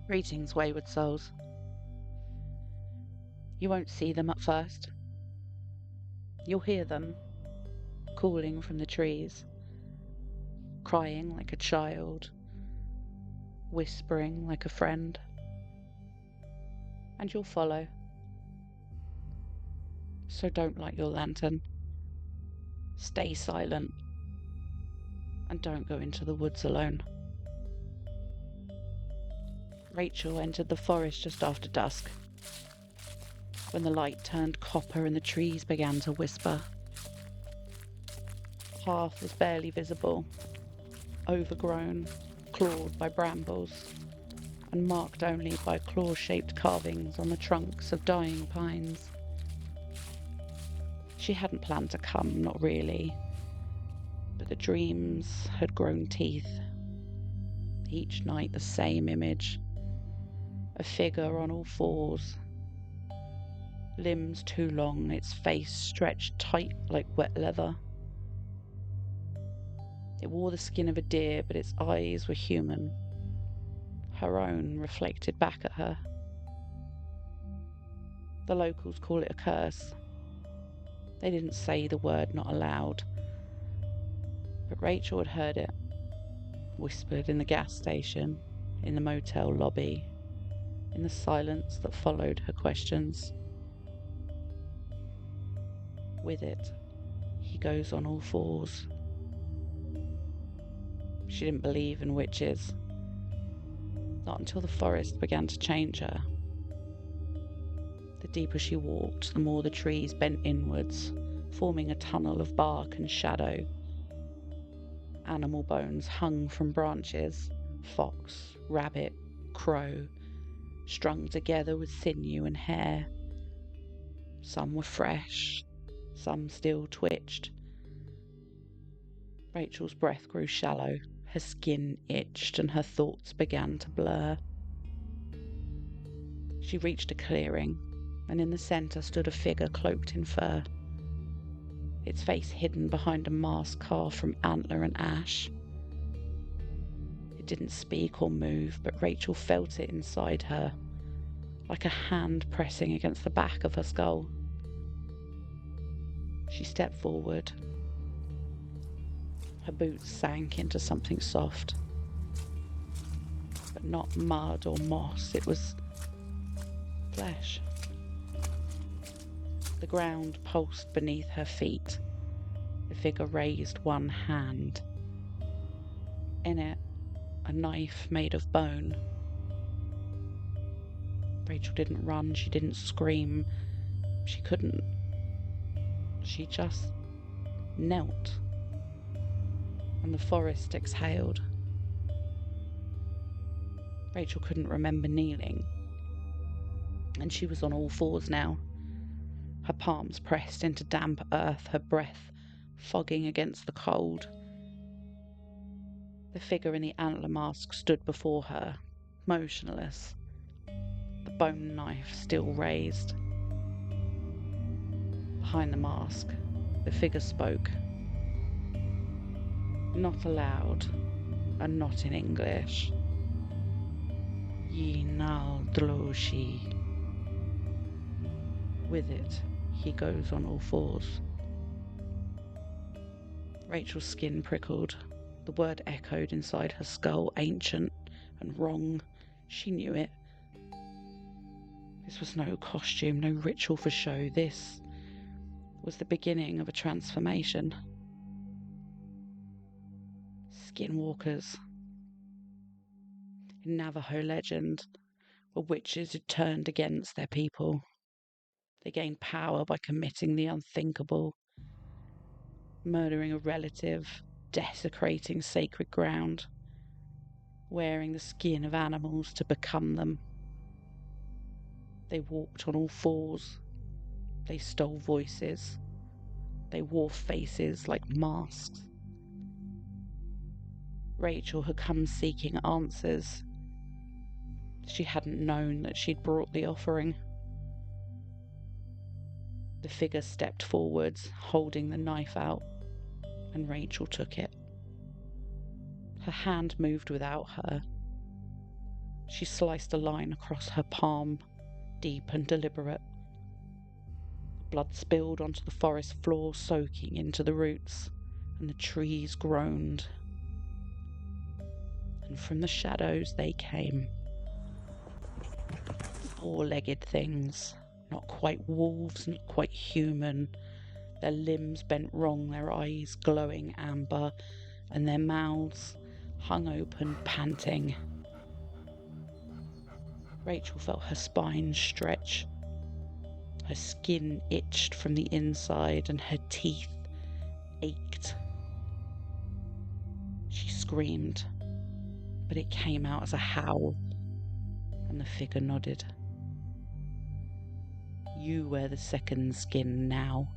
Greetings, wayward souls. You won't see them at first. You'll hear them calling from the trees, crying like a child, whispering like a friend. And you'll follow. So don't light your lantern. Stay silent. And don't go into the woods alone. Rachel entered the forest just after dusk, when the light turned copper and the trees began to whisper. The path was barely visible, overgrown, clawed by brambles, and marked only by claw-shaped carvings on the trunks of dying pines. She hadn't planned to come, not really, but the dreams had grown teeth. Each night the same image, a figure on all fours, limbs too long, its face stretched tight like wet leather. It wore the skin of a deer, but its eyes were human, her own reflected back at her. The locals call it a curse. They didn't say the word, not aloud, but Rachel had heard it, whispered in the gas station, in the motel lobby, in the silence that followed her questions. With it, he goes on all fours. She didn't believe in witches, not until the forest began to change her. The deeper she walked, the more the trees bent inwards, forming a tunnel of bark and shadow. Animal bones hung from branches, fox, rabbit, crow, strung together with sinew and hair. Some were fresh, some still twitched. Rachel's breath grew shallow, her skin itched, and her thoughts began to blur. She reached a clearing, and in the centre stood a figure cloaked in fur, its face hidden behind a mask carved from antler and ash. It didn't speak or move, but Rachel felt it inside her, like a hand pressing against the back of her skull. She stepped forward. Her boots sank into something soft, but not mud or moss. It was flesh. The ground pulsed beneath her feet. The figure raised one hand. In it, a knife made of bone. Rachel didn't run, she didn't scream. She couldn't. She just knelt. And the forest exhaled. Rachel couldn't remember kneeling. And she was on all fours now. Her palms pressed into damp earth, her breath fogging against the cold. The figure in the antler mask stood before her, motionless, the bone knife still raised. Behind the mask, the figure spoke. Not aloud, and not in English. Yi nal dloshi. With it, he goes on all fours. Rachel's skin prickled. The word echoed inside her skull, ancient and wrong. She knew it. This was no costume, no ritual for show. This was the beginning of a transformation. Skinwalkers. In Navajo legend, were witches who turned against their people. They gained power by committing the unthinkable, murdering a relative, desecrating sacred ground, wearing the skin of animals to become them. They walked on all fours. They stole voices. They wore faces like masks. Rachel had come seeking answers. She hadn't known that she'd brought the offering. The figure stepped forwards, holding the knife out, and Rachel took it. Her hand moved without her. She sliced a line across her palm, deep and deliberate. Blood spilled onto the forest floor, soaking into the roots, and the trees groaned. And from the shadows they came. Four-legged things, not quite wolves, not quite human. Their limbs bent wrong, their eyes glowing amber, and their mouths hung open, panting. Rachel felt her spine stretch. Her skin itched from the inside and her teeth ached. She screamed, but it came out as a howl, and the figure nodded. You wear the second skin now.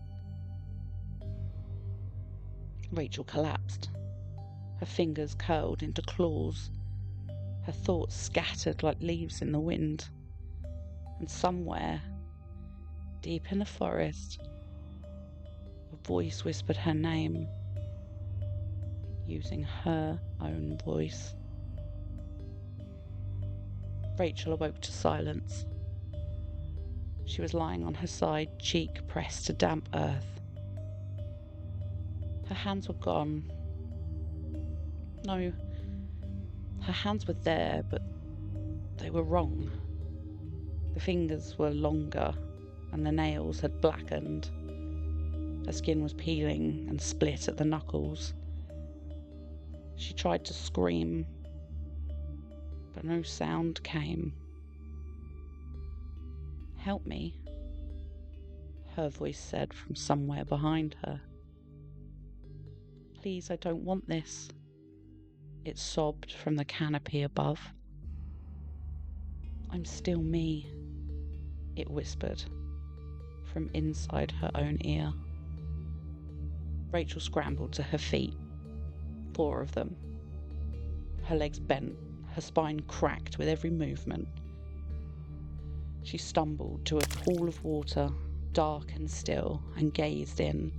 Rachel collapsed. Her fingers curled into claws. Her thoughts scattered like leaves in the wind. And somewhere, deep in the forest, a voice whispered her name, using her own voice. Rachel awoke to silence. She was lying on her side, cheek pressed to damp earth. Her hands were gone. No, her hands were there, but they were wrong. The fingers were longer, and the nails had blackened. Her skin was peeling and split at the knuckles. She tried to scream, but no sound came. Help me, her voice said from somewhere behind her. Please, I don't want this, it sobbed from the canopy above. I'm still me, it whispered from inside her own ear. Rachel scrambled to her feet, 4 of them. Her legs bent, her spine cracked with every movement. She stumbled to a pool of water, dark and still, and gazed in.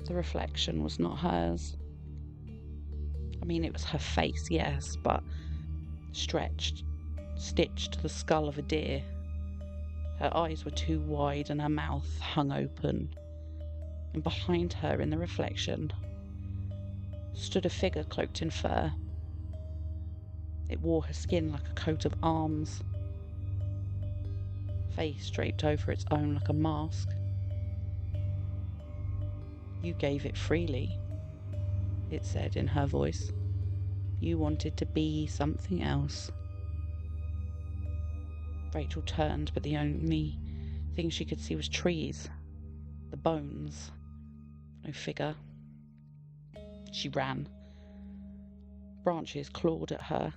The reflection was not hers. I mean, it was her face, yes, but stretched, stitched to the skull of a deer. Her eyes were too wide and her mouth hung open. And behind her, in the reflection, stood a figure cloaked in fur. It wore her skin like a coat of arms, face draped over its own like a mask. You gave it freely, it said in her voice. You wanted to be something else. Rachel turned, but the only thing she could see was trees, the bones, no figure. She ran. Branches clawed at her.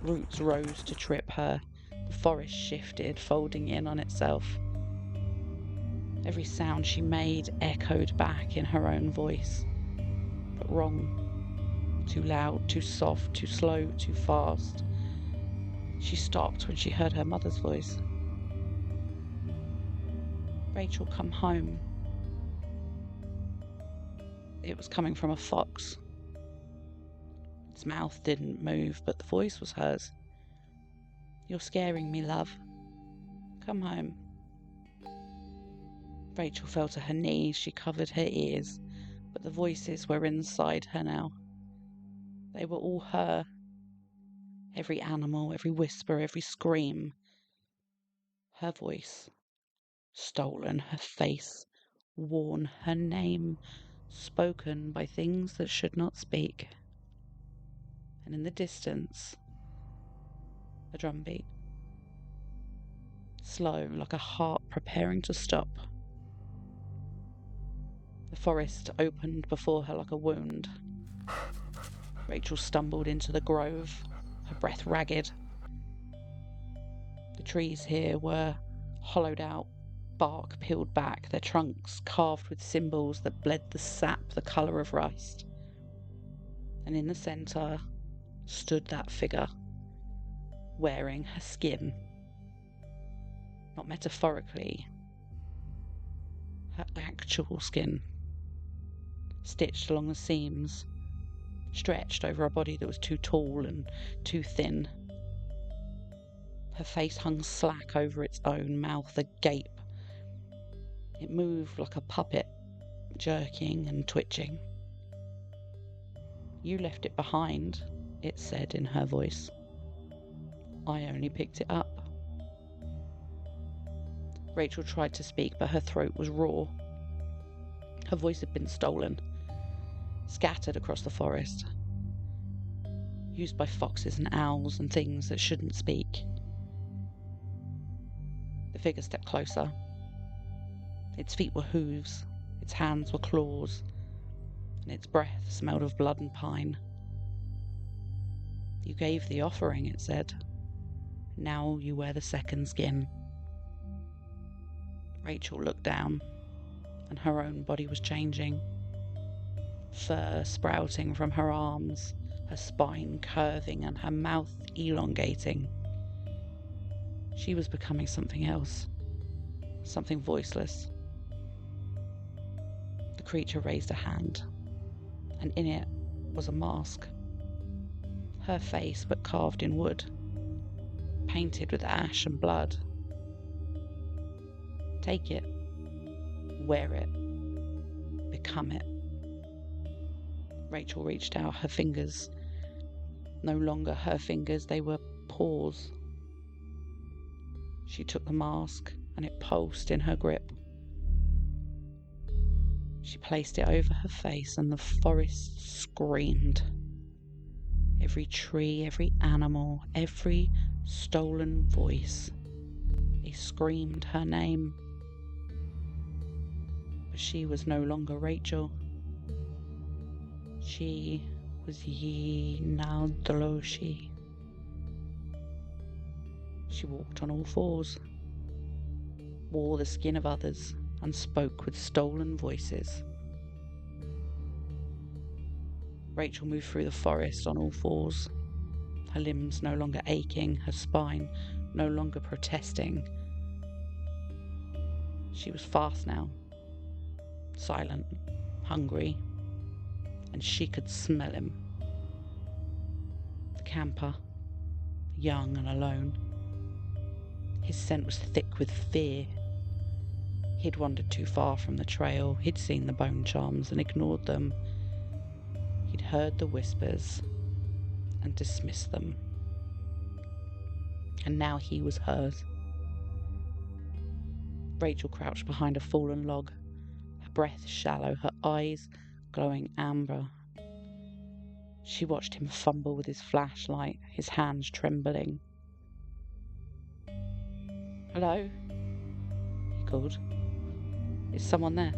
Roots rose to trip her. The forest shifted, folding in on itself. Every sound she made echoed back in her own voice, but wrong. Too loud, too soft, too slow, too fast. She stopped when she heard her mother's voice. Rachel, come home. It was coming from a fox. Its mouth didn't move, but the voice was hers. You're scaring me, love. Come home. Rachel fell to her knees. She covered her ears, but the voices were inside her now. They were all her. Every animal, every whisper, every scream. Her voice. Stolen, her face. Worn, her name. Spoken by things that should not speak. And in the distance, a drumbeat. Slow, like a heart preparing to stop. The forest opened before her like a wound. Rachel stumbled into the grove, her breath ragged. The trees here were hollowed out, bark peeled back, their trunks carved with symbols that bled the sap the colour of rust. And in the centre stood that figure, wearing her skin. Not metaphorically, her actual skin. Stitched along the seams, stretched over a body that was too tall and too thin. Her face hung slack over its own, mouth agape. It moved like a puppet, jerking and twitching. "You left it behind," it said in her voice. "I only picked it up." Rachel tried to speak, but her throat was raw. Her voice had been stolen, scattered across the forest, used by foxes and owls and things that shouldn't speak. The figure stepped closer. Its feet were hooves, its hands were claws, and its breath smelled of blood and pine. "You gave the offering," it said. "Now you wear the second skin." Rachel looked down, and her own body was changing. Fur sprouting from her arms, her spine curving and her mouth elongating. She was becoming something else, something voiceless. The creature raised a hand, and in it was a mask. Her face, but carved in wood, painted with ash and blood. "Take it, wear it, become it." Rachel reached out, her fingers no longer her fingers, they were paws. She took the mask, and it pulsed in her grip. She placed it over her face, and the forest screamed. Every tree, every animal, every stolen voice, they screamed her name. But she was no longer Rachel. She was Yi Naldaloshi. She walked on all fours, wore the skin of others, and spoke with stolen voices. Rachel moved through the forest on all fours, her limbs no longer aching, her spine no longer protesting. She was fast now, silent, hungry, and she could smell him. The camper, young and alone. His scent was thick with fear. He'd wandered too far from the trail. He'd seen the bone charms and ignored them. He'd heard the whispers and dismissed them. And now he was hers. Rachel crouched behind a fallen log, her breath shallow, her eyes glowing amber. She watched him fumble with his flashlight, his hands trembling. "Hello?" he called. "Is someone there?"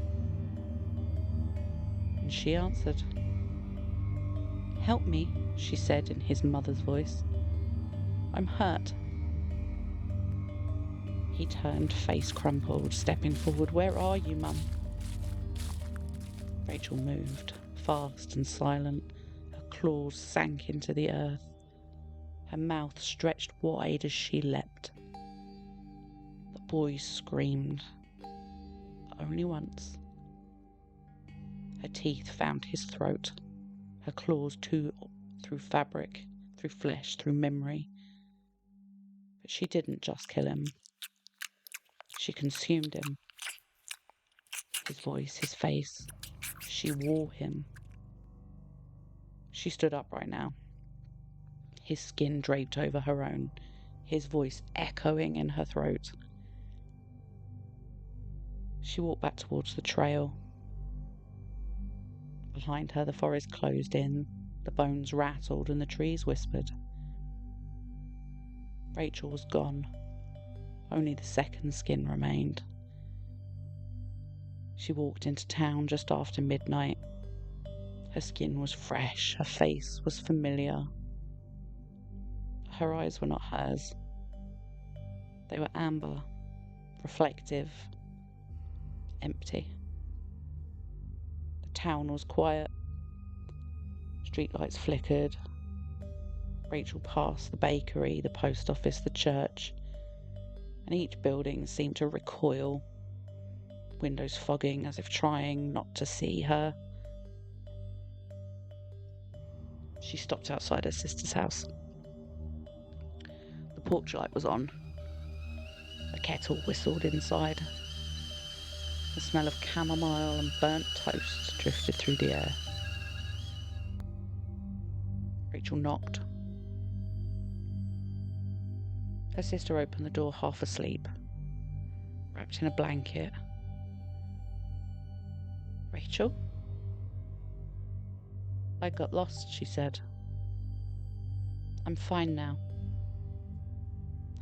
And she answered. "Help me," she said in his mother's voice. "I'm hurt." He turned, face crumpled, stepping forward. "Where are you, Mum?" Rachel moved, fast and silent. Her claws sank into the earth. Her mouth stretched wide as she leapt. The boy screamed, but only once. Her teeth found his throat, her claws too, through fabric, through flesh, through memory. But she didn't just kill him. She consumed him. His voice, his face. She wore him. She stood upright now, his skin draped over her own, his voice echoing in her throat. She walked back towards the trail. Behind her, the forest closed in, the bones rattled and the trees whispered. Rachel was gone. Only the second skin remained. She walked into town just after midnight. Her skin was fresh, her face was familiar. Her eyes were not hers. They were amber, reflective, empty. The town was quiet. Streetlights flickered. Rachel passed the bakery, the post office, the church, and each building seemed to recoil, windows fogging as if trying not to see her. She stopped outside her sister's house. The porch light was on. A kettle whistled inside. The smell of chamomile and burnt toast drifted through the air. Rachel knocked. Her sister opened the door half asleep, wrapped in a blanket. "Rachel?" "I got lost," she said. "I'm fine now."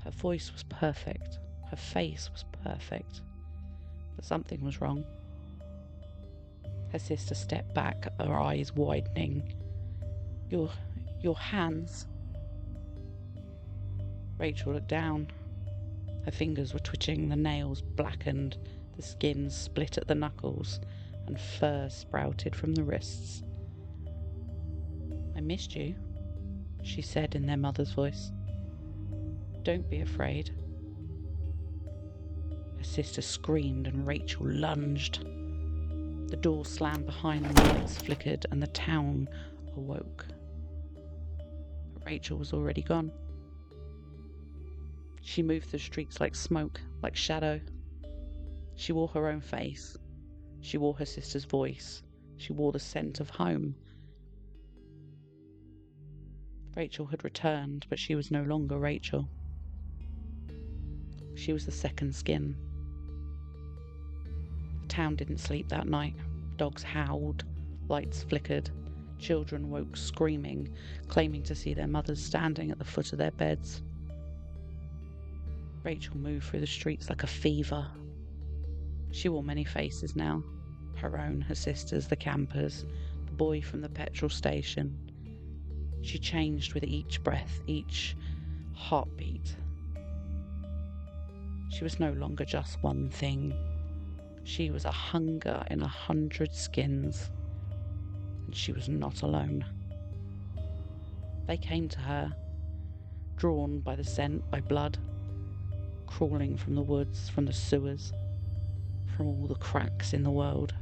Her voice was perfect. Her face was perfect. But something was wrong. Her sister stepped back, her eyes widening. Your hands." Rachel looked down. Her fingers were twitching, the nails blackened, the skin split at the knuckles, and fur sprouted from the wrists. "I missed you," she said in their mother's voice. "Don't be afraid." Her sister screamed and Rachel lunged. The door slammed behind them, lights flickered, and the town awoke. But Rachel was already gone. She moved through streets like smoke, like shadow. She wore her own face. She wore her sister's voice. She wore the scent of home. Rachel had returned, but she was no longer Rachel. She was the second skin. The town didn't sleep that night. Dogs howled, lights flickered, children woke screaming, claiming to see their mothers standing at the foot of their beds. Rachel moved through the streets like a fever. She wore many faces now. Her own, her sister's, the campers, the boy from the petrol station. She changed with each breath, each heartbeat. She was no longer just one thing. She was a hunger in 100 skins. And she was not alone. They came to her, drawn by the scent, by blood, crawling from the woods, from the sewers, from all the cracks in the world.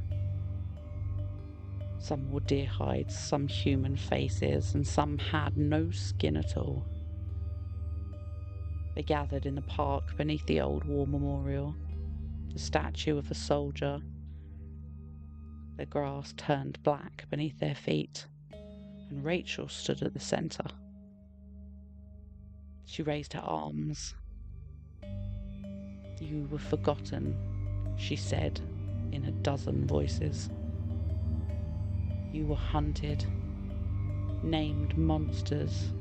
Some wore deer hides, some human faces, and some had no skin at all. They gathered in the park beneath the old war memorial, the statue of a soldier. The grass turned black beneath their feet, and Rachel stood at the centre. She raised her arms. "You were forgotten," she said in a dozen voices. "You were hunted, named monsters,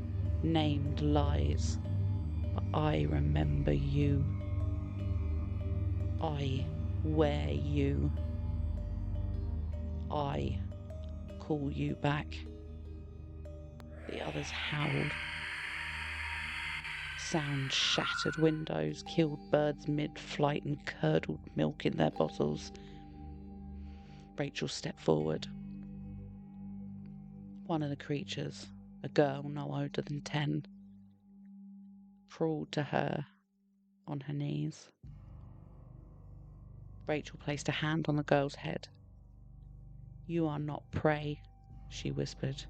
named lies, but I remember you. I wear you. I call you back." The others howled. Sound shattered windows, killed birds mid-flight, and curdled milk in their bottles. Rachel stepped forward. One of the creatures, a girl no older than 10, crawled to her on her knees. Rachel placed a hand on the girl's head. "You are not prey," she whispered.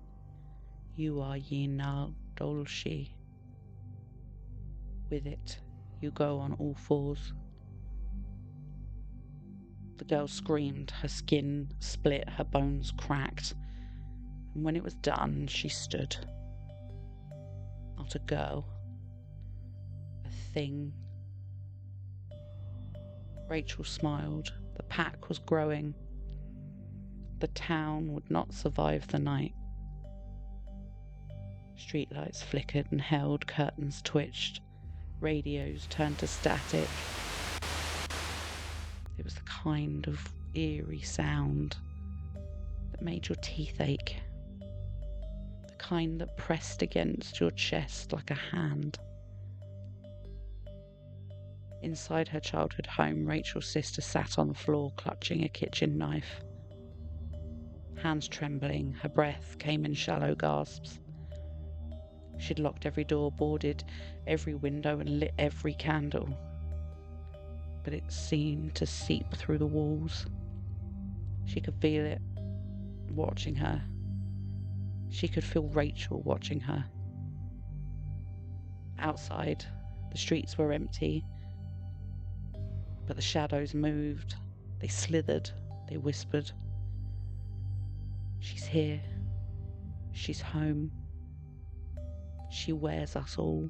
"You are Yina Dolshi. With it, you go on all fours." The girl screamed, her skin split, her bones cracked, and when it was done, she stood. Not a girl, a thing. Rachel smiled. The pack was growing. The town would not survive the night. Streetlights flickered and held, curtains twitched, radios turned to static. It was the kind of eerie sound that made your teeth ache, the kind that pressed against your chest like a hand. Inside her childhood home, Rachel's sister sat on the floor clutching a kitchen knife. Hands trembling, her breath came in shallow gasps. She'd locked every door, boarded every window, and lit every candle. But it seemed to seep through the walls. She could feel it watching her. She could feel Rachel watching her. Outside, The streets were empty, but the shadows moved. They slithered, they whispered. She's here. She's home. She wears us all.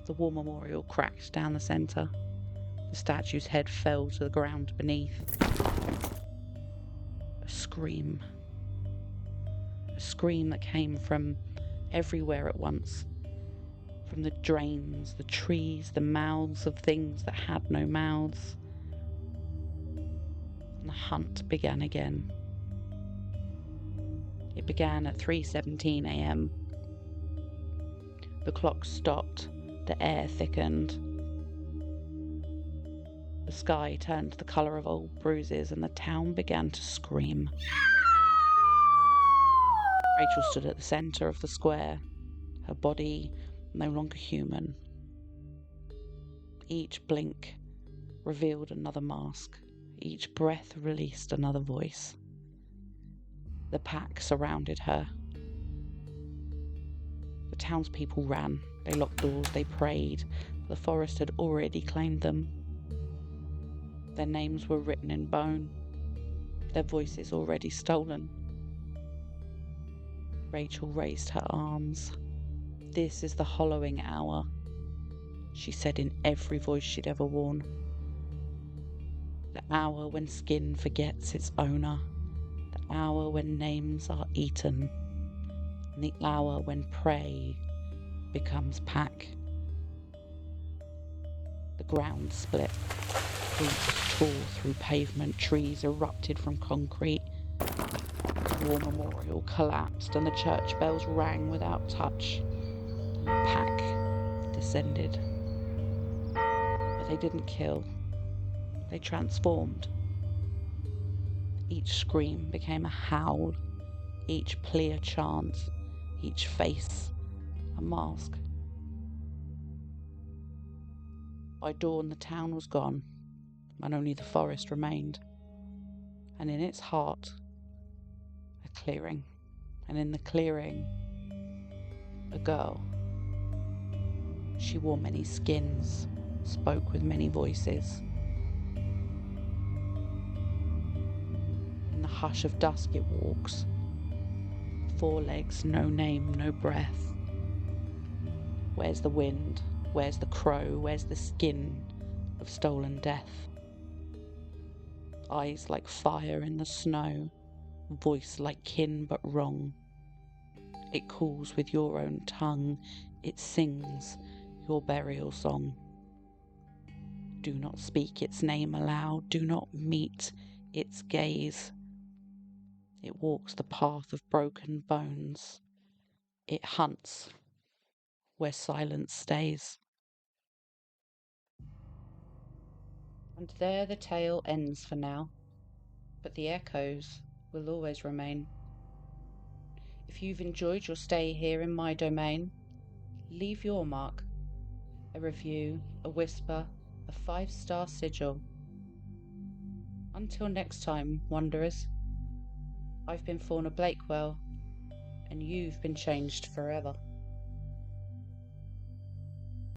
The war memorial cracked down the centre. The statue's head fell to the ground beneath. A scream. A scream that came from everywhere at once. From the drains, the trees, the mouths of things that had no mouths. And the hunt began again. It began at 3:17 a.m. The clock stopped, the air thickened. The sky turned the colour of old bruises and the town began to scream. Rachel stood at the centre of the square, her body no longer human. Each blink revealed another mask, each breath released another voice. The pack surrounded her. The townspeople ran, they locked doors, they prayed. The forest had already claimed them. Their names were written in bone, their voices already stolen. Rachel raised her arms. This is the hollowing hour, she said in every voice she'd ever worn. The hour when skin forgets its owner, the hour when names are eaten, and the hour when prey becomes pack. The ground split, roots tore through pavement, trees erupted from concrete. The war memorial collapsed and the church bells rang without touch. And the pack descended. But they didn't kill. They transformed. Each scream became a howl, each plea a chant, each face a mask. By dawn the town was gone, and only the forest remained. And in its heart, a clearing. And in the clearing, a girl. She wore many skins, spoke with many voices. In the hush of dusk it walks, 4 legs, no name, no breath. Where's the wind? Where's the crow? Where's the skin of stolen death? Eyes like fire in the snow, voice like kin but wrong. It calls with your own tongue, it sings your burial song. Do not speak its name aloud, do not meet its gaze. It walks the path of broken bones. It hunts where silence stays. And there the tale ends for now, but the echoes will always remain. If you've enjoyed your stay here in my domain, leave your mark, a review, a whisper, a 5-star sigil. Until next time, wanderers, I've been Fauna Blakewell, and you've been changed forever.